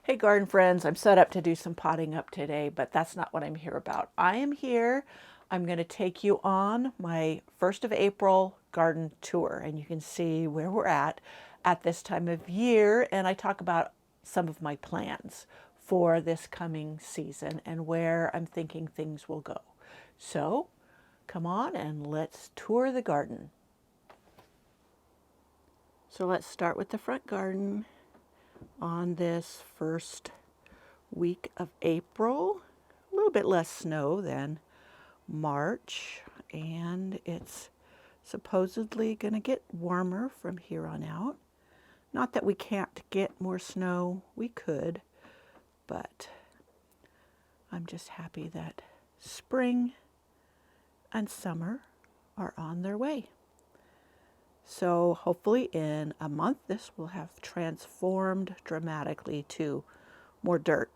Hey garden friends, I'm set up to do some potting up today, but that's not what I'm here about. I'm going to take you on my 1st of April garden tour, and you can see where we're at this time of year, and I talk about some of my plans for this coming season and where I'm thinking things will go. So come on and let's tour the garden. So let's start with the front garden on this first week of April. A little bit less snow than March, and it's supposedly going to get warmer from here on out. Not that we can't get more snow, we could, but I'm just happy that spring and summer are on their way. So hopefully in a month this will have transformed dramatically to more dirt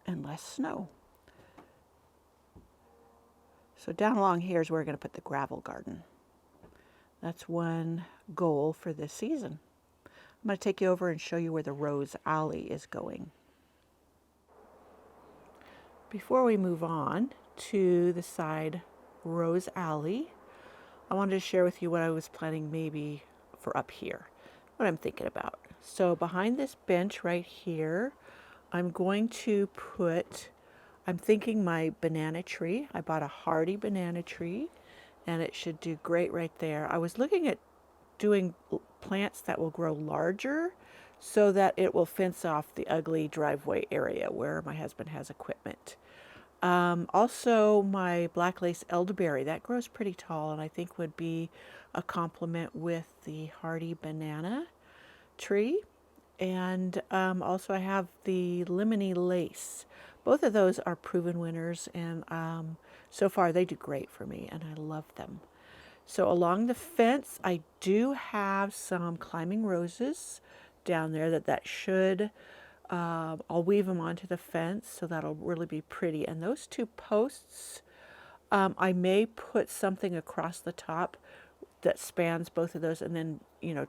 and less snow. So down along here is where we're going to put the gravel garden. That's one goal for this season. I'm going to take you over and show you where the rose alley is going. Before we move on to the side rose alley, I wanted to share with you what I was planning maybe for up here, what I'm thinking about. So behind this bench right here, I'm going to put, I'm thinking my banana tree. I bought a hardy banana tree and it should do great right there. I was looking at doing plants that will grow larger so that it will fence off the ugly driveway area where my husband has equipment. Also my black lace elderberry, that grows pretty tall and I think would be a complement with the hardy banana tree. And also I have the lemony lace. Both of those are proven winners, and so far they do great for me and I love them. So along the fence I do have some climbing roses down there that should, I'll weave them onto the fence so that'll really be pretty. And those two posts, I may put something across the top that spans both of those, and then,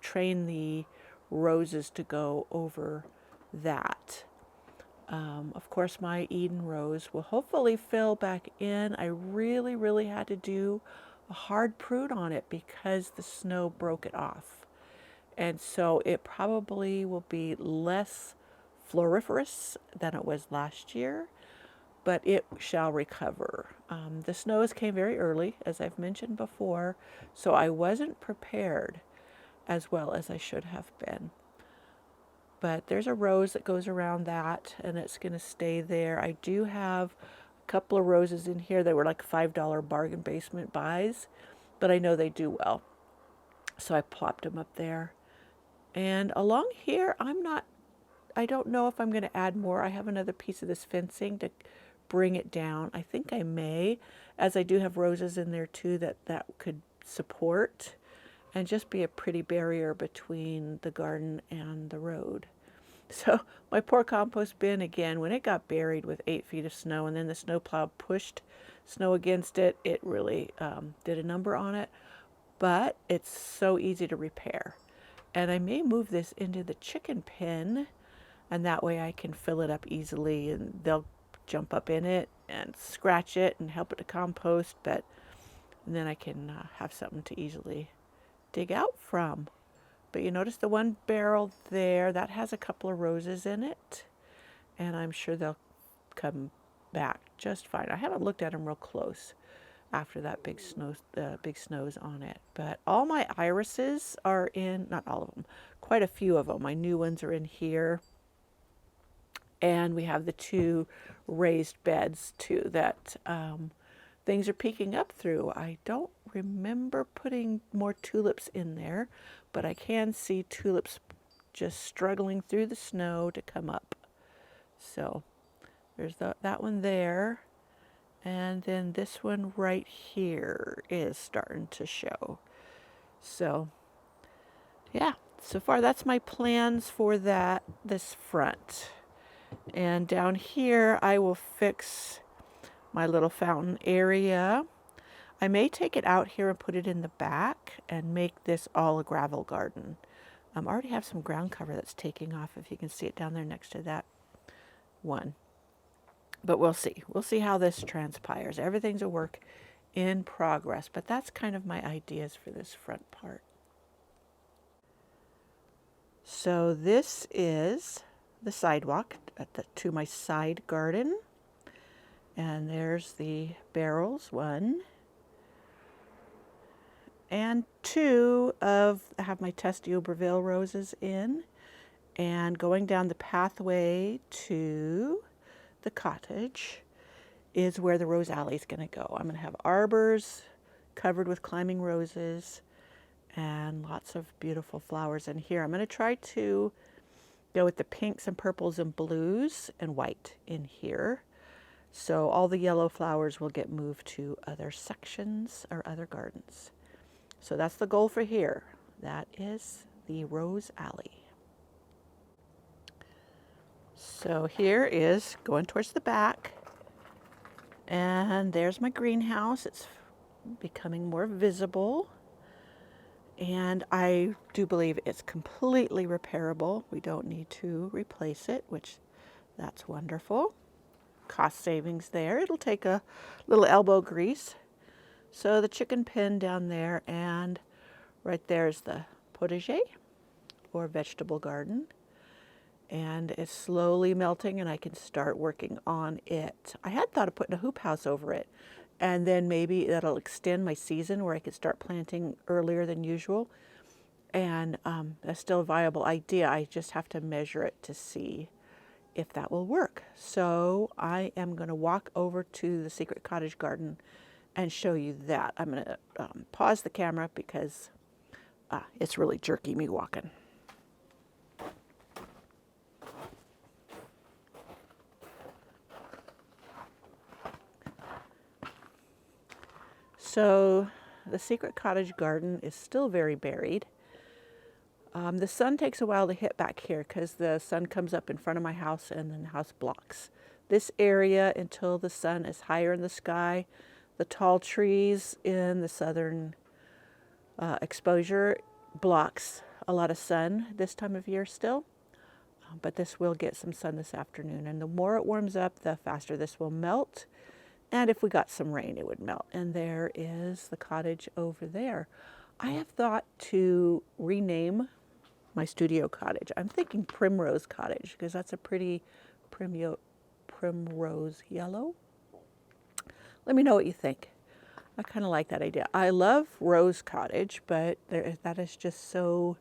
train the roses to go over that. Of course, my Eden rose will hopefully fill back in. I really had to do a hard prune on it because the snow broke it off. And so it probably will be less floriferous than it was last year, but it shall recover. The snows came very early, as I've mentioned before, so I wasn't prepared as well as I should have been. But there's a rose that goes around that, and it's going to stay there. I do have a couple of roses in here that were like $5 bargain basement buys, but I know they do well. So I plopped them up there. And along here, I don't know if I'm going to add more. I have another piece of this fencing to bring it down. I think I may, as I do have roses in there too that could support and just be a pretty barrier between the garden and the road. So my poor compost bin, again, when it got buried with 8 feet of snow and then the snowplow pushed snow against it, it really did a number on it. But it's so easy to repair. And I may move this into the chicken pen, and that way I can fill it up easily and they'll jump up in it and scratch it and help it to compost, and then I can have something to easily dig out from. But you notice the one barrel there, that has a couple of roses in it, and I'm sure they'll come back just fine. I haven't looked at them real close after that big snows on it. But all my irises are in, not all of them, quite a few of them. My new ones are in here. And we have the 2 raised beds too that things are peeking up through. I don't remember putting more tulips in there, but I can see tulips just struggling through the snow to come up. So there's that one there. And then this one right here is starting to show. So yeah, so far that's my plans for this front. And down here I will fix my little fountain area. I may take it out here and put it in the back and make this all a gravel garden. I already have some ground cover that's taking off, if you can see it down there next to that one. But we'll see. We'll see how this transpires. Everything's a work in progress, but that's kind of my ideas for this front part. So this is the sidewalk to my side garden. And there's the barrels, 1 and 2 of, I have my Test d'Iberville roses in. And going down the pathway to the cottage is where the rose alley is going to go. I'm going to have arbors covered with climbing roses and lots of beautiful flowers in here. I'm going to try to go with the pinks and purples and blues and white in here. So all the yellow flowers will get moved to other sections or other gardens. So that's the goal for here. That is the rose alley. So here is going towards the back, and there's my greenhouse. It's becoming more visible, and I do believe it's completely repairable. We don't need to replace it, which that's wonderful. Cost savings there. It'll take a little elbow grease. So the chicken pen down there, and right there's the potager or vegetable garden. And it's slowly melting, and I can start working on it. I had thought of putting a hoop house over it, and then maybe that'll extend my season where I could start planting earlier than usual. And that's still a viable idea. I just have to measure it to see if that will work. So I am going to walk over to the Secret Cottage Garden and show you that. I'm going to pause the camera because it's really jerky me walking. So the Secret Cottage Garden is still very buried. The sun takes a while to hit back here because the sun comes up in front of my house and then the house blocks this area until the sun is higher in the sky. The tall trees in the southern exposure blocks a lot of sun this time of year still. But this will get some sun this afternoon. And the more it warms up, the faster this will melt. And if we got some rain, it would melt. And there is the cottage over there. I have thought to rename my studio cottage. I'm thinking Primrose Cottage because that's a pretty primrose yellow. Let me know what you think. I kind of like that idea. I love Rose Cottage, but that is just so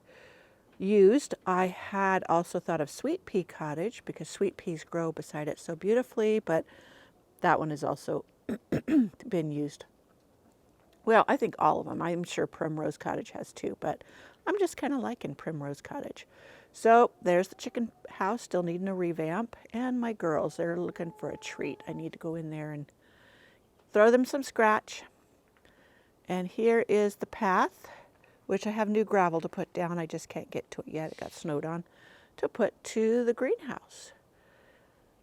used. I had also thought of Sweet Pea Cottage because sweet peas grow beside it so beautifully, but that one has also been used. Well, I think all of them. I'm sure Primrose Cottage has too, but I'm just kind of liking Primrose Cottage. So there's the chicken house still needing a revamp, and my girls, they're looking for a treat. I need to go in there and throw them some scratch. And here is the path, which I have new gravel to put down. I just can't get to it yet. It got snowed on, to put to the greenhouse.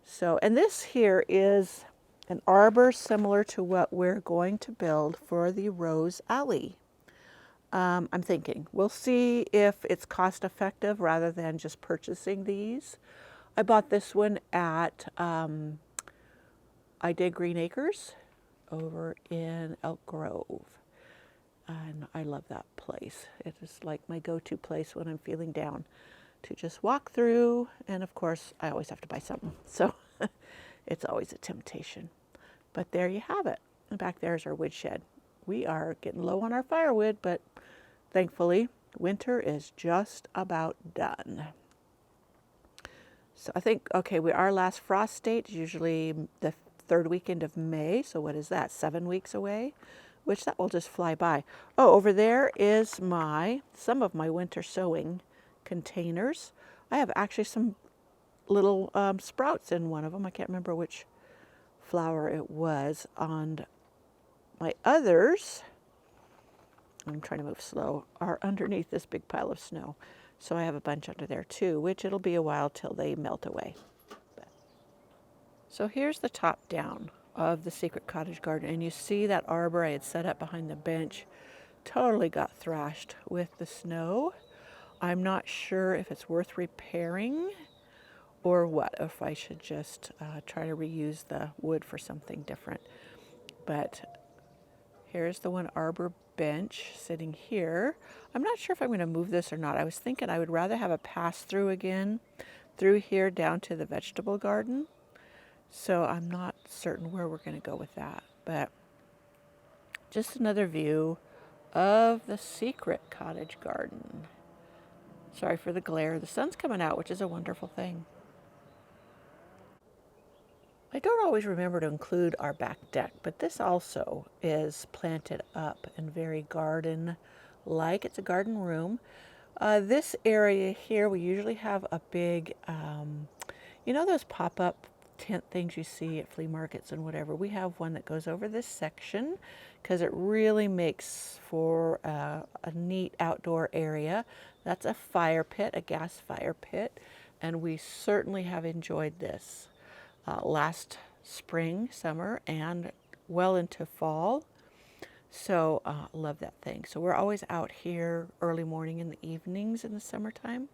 So, and this here is an arbor similar to what we're going to build for the Rose Alley. I'm thinking we'll see if it's cost effective rather than just purchasing these. I bought this one at I Dig Green Acres over in Elk Grove. And I love that place. It is like my go-to place when I'm feeling down to just walk through. And of course, I always have to buy something. So it's always a temptation. But there you have it. And back there is our woodshed. We are getting low on our firewood, but thankfully, winter is just about done. So I think, okay, our last frost date is usually the third weekend of May. So what is that, 7 weeks away? Which that will just fly by. Oh, over there is some of my winter sowing containers. I have actually some little sprouts in one of them. I can't remember which flower it was. On my others, I'm trying to move slow, are underneath this big pile of snow. So I have a bunch under there too, which it'll be a while till they melt away. So here's the top down of the Secret Cottage Garden, and you see that arbor I had set up behind the bench totally got thrashed with the snow. I'm not sure if it's worth repairing or what, if I should just try to reuse the wood for something different. But here's the one arbor bench sitting here. I'm not sure if I'm going to move this or not. I was thinking I would rather have a pass through again through here down to the vegetable garden. So I'm not certain where we're going to go with that. But just another view of the secret cottage garden. Sorry for the glare. The sun's coming out, which is a wonderful thing. I don't always remember to include our back deck, but this also is planted up and very garden-like. It's a garden room. This area here, we usually have a big, you know those pop-up tent things you see at flea markets and whatever? We have one that goes over this section because it really makes for a neat outdoor area. That's a fire pit, a gas fire pit, and we certainly have enjoyed this. Last spring, summer, and well into fall. So love that thing. So we're always out here early morning in the evenings in the summertime.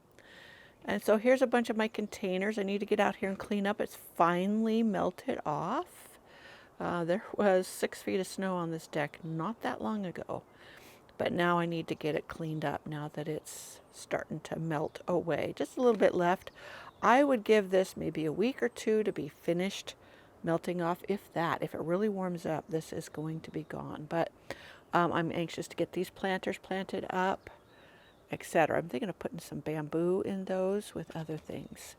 And so here's a bunch of my containers. I need to get out here and clean up. It's finally melted off. There was 6 feet of snow on this deck not that long ago. But now I need to get it cleaned up now that it's starting to melt away. Just a little bit left. I would give this maybe a week or two to be finished melting off, if that. If it really warms up, this is going to be gone. But I'm anxious to get these planters planted up, etc. I'm thinking of putting some bamboo in those with other things.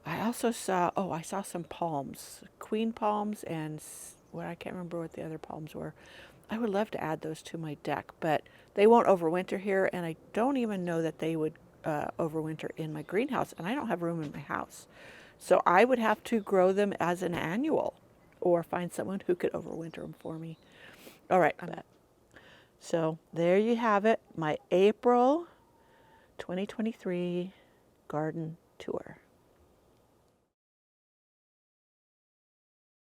I also saw, I saw some palms, queen palms, and I can't remember what the other palms were. I would love to add those to my deck, but they won't overwinter here, and I don't even know that they would overwinter in my greenhouse, and I don't have room in my house. So I would have to grow them as an annual or find someone who could overwinter them for me. All right. So there you have it, my April 2023 garden tour.